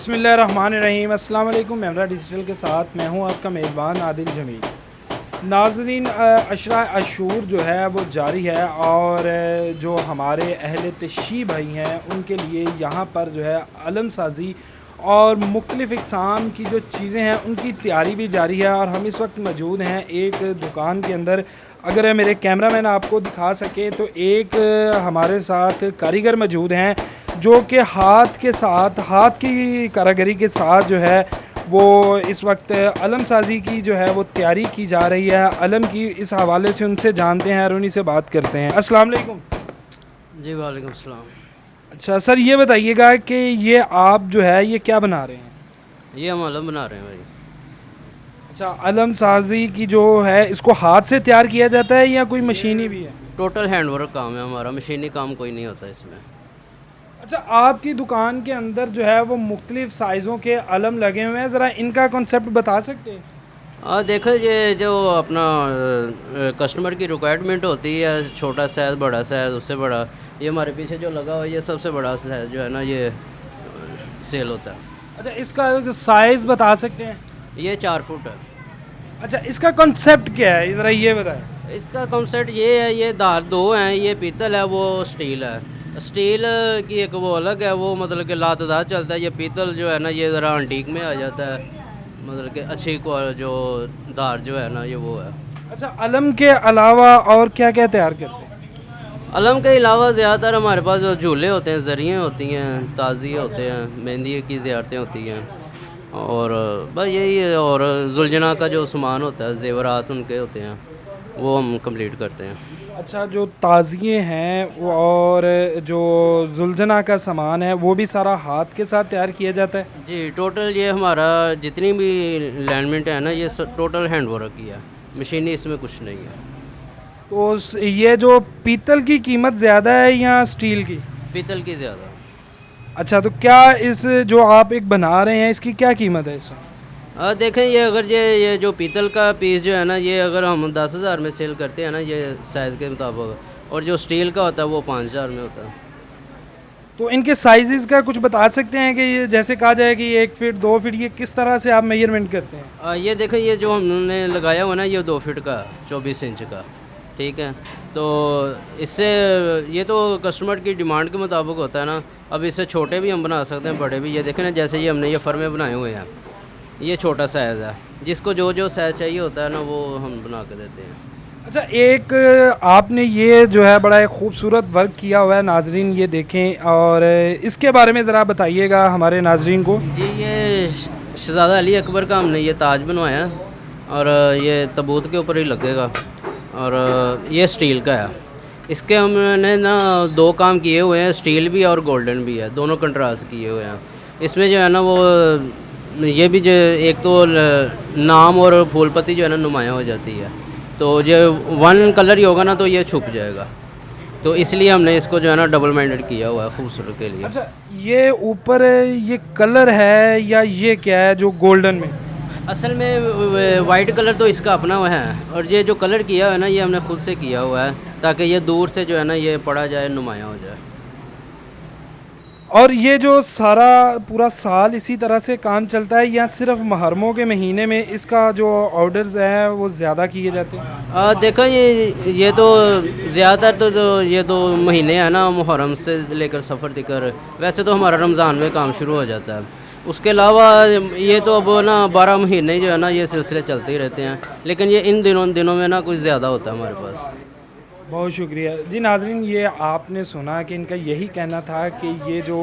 बिस्मिल्लाहिर्रहमानिर्रहीम। अस्सलाम वालेकुम। मेमरा डिजिटल के साथ मैं हूं आपका मेज़बान आदिल जमील। नाज़रीन, अशरा अशूर जो है वो जारी है और जो हमारे अहले तशी भाई हैं उनके लिए यहाँ पर जो है अलम साजी और मुख्तलिफ़ इक़साम की जो चीज़ें हैं उनकी तैयारी भी जारी है। और हम इस वक्त मौजूद हैं एक दुकान के अंदर। अगर मेरे कैमरामैन आपको दिखा सके तो एक हमारे साथ कारीगर मौजूद हैं जो कि हाथ की कारीगरी के साथ जो है वो इस वक्त अलम साजी की जो है वो तैयारी की जा रही है अलम की। इस हवाले से उनसे जानते हैं और उन्हीं से बात करते हैं। अस्सलाम वालेकुम। जी वालेकुम सलाम। अच्छा सर, ये बताइएगा कि ये आप जो है ये क्या बना रहे हैं? ये हम अलम बना रहे हैं भाई। अच्छा, अलम साजी की जो है इसको हाथ से तैयार किया जाता है या कोई मशीनी भी है? टोटल हैंडवर्क काम है हमारा, मशीनी काम कोई नहीं होता इसमें। अच्छा, आपकी दुकान के अंदर जो है वो मुख्तलिफ़ साइज़ों के अलम लगे हुए हैं, ज़रा इनका कॉन्सेप्ट बता सकते हैं? देखो, ये जो अपना कस्टमर की रिक्वायरमेंट होती है, छोटा साइज़, बड़ा साइज़, उससे बड़ा, ये हमारे पीछे जो लगा हुआ है ये सबसे बड़ा साइज़ जो है ना ये सेल होता है। अच्छा, इसका साइज़ बता सकते हैं? ये 4 फुट है। अच्छा, इसका कॉन्सेप्ट क्या है, ज़रा ये बताएं। इसका कॉन्सेप्ट ये है, ये दार दो हैं, ये पीतल है, वो स्टील है। स्टील की एक वो अलग है, वो मतलब कि लातदार चलता है। ये पीतल जो है ना ये ज़रा अंटीक में आ जाता है, मतलब कि अच्छी जो दार जो है ना ये वो है। अच्छा, अलम के अलावा और क्या क्या तैयार करते हैं? अलम के अलावा ज़्यादातर हमारे पास जो झूले होते हैं, ज़रियाँ होती हैं, ताज़िए होते हैं, मेहंदी की ज़ियारतें होती हैं, और बस यही है। और जुलझना का जो सामान होता है, ज़ेवरात उनके होते हैं, वो हम कंप्लीट करते हैं। अच्छा, जो ताज़िए हैं वो और जो जुलझना का सामान है वो भी सारा हाथ के साथ तैयार किया जाता है? जी, टोटल ये हमारा जितनी भी लाइनमेंट है ना ये टोटल हैंड वर्क की है, मशीनी इसमें कुछ नहीं है। तो ये जो पीतल की कीमत ज़्यादा है या स्टील की? पीतल की ज़्यादा। अच्छा, तो क्या इस जो आप एक बना रहे हैं इसकी क्या कीमत है इस वक्त? देखें, ये अगर ये जो पीतल का पीस जो है ना ये अगर हम 10,000 में सेल करते हैं ना ये साइज़ के मुताबिक, और जो स्टील का होता है वो 5,000 में होता है। तो इनके साइजेस का कुछ बता सकते हैं कि ये जैसे कहा जाए कि 1 फीट 2 फीट, ये किस तरह से आप मेजरमेंट करते हैं? ये देखें, ये जो हमने लगाया हुआ ना ये 2 फीट का 24 इंच का, ठीक है। तो इससे ये तो कस्टमर की डिमांड के मुताबिक होता है ना। अब इससे छोटे भी हम बना सकते हैं, बड़े भी। ये देखें ना, जैसे ये हमने ये फर्मे बनाए हुए हैं, ये छोटा साइज़ है, जिसको जो जो साइज़ चाहिए होता है ना वो हम बना के देते हैं। अच्छा, एक आपने ये जो है बड़ा एक खूबसूरत वर्क किया हुआ है, नाजरीन ये देखें, और इसके बारे में ज़रा बताइएगा हमारे नाजरीन को। जी, ये शहज़ादा अली अकबर का हमने ये ताज बनवाया, और ये तबूत के ऊपर ही लगेगा, और ये स्टील का है। इसके हमने ना 2 काम किए हुए हैं, स्टील भी और गोल्डन भी है, दोनों कंट्रास्ट किए हुए हैं। इसमें जो है ना वो ये भी जो एक तो नाम और फूल पत्ती जो है ना नुमायाँ हो जाती है, तो जो 1 कलर ही होगा ना तो ये छुप जाएगा, तो इसलिए हमने इसको जो है ना डबल माइंडेड किया हुआ है खूबसूरत के लिए। अच्छा, ये ऊपर ये कलर है या ये क्या है जो गोल्डन में? असल में वाइट कलर तो इसका अपना हुआ है, और ये जो कलर किया हुआ है ना ये हमने खुद से किया हुआ है, ताकि ये दूर से जो है ना ये पड़ा जाए, नुमायाँ हो जाए। और ये जो सारा पूरा साल इसी तरह से काम चलता है या सिर्फ मुहर्रमों के महीने में इसका जो ऑर्डर्स हैं वो ज़्यादा किए जाते हैं? देखो, ये तो ज़्यादातर तो ये 2 महीने हैं ना, मुहर्रम से लेकर सफ़र तक। वैसे तो हमारा रमज़ान में काम शुरू हो जाता है। उसके अलावा ये तो अब ना 12 महीने जो है ना ये सिलसिले चलते ही रहते हैं, लेकिन ये इन दिनों में ना कुछ ज़्यादा होता है हमारे पास। बहुत शुक्रिया जी। नाज़रीन, ये आपने सुना कि इनका यही कहना था कि ये जो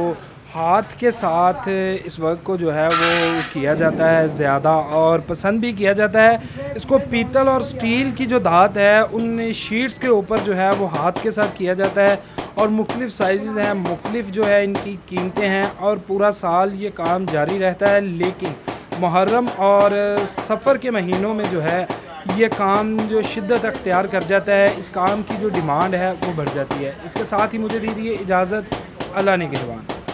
हाथ के साथ इस वर्क को जो है वो किया जाता है ज़्यादा और पसंद भी किया जाता है। इसको पीतल और स्टील की जो धात है उन शीट्स के ऊपर जो है वो हाथ के साथ किया जाता है, और मुख्तलिफ़ साइज़ हैं, मुख्तलिफ़ जो है इनकी कीमतें हैं, और पूरा साल ये काम जारी रहता है। लेकिन मुहर्रम और सफ़र के महीनों में जो है ये काम जो शिद्दत अख्तियार कर जाता है, इस काम की जो डिमांड है वो बढ़ जाती है। इसके साथ ही मुझे दीजिए इजाज़त। अल्लाह ने गिरवान।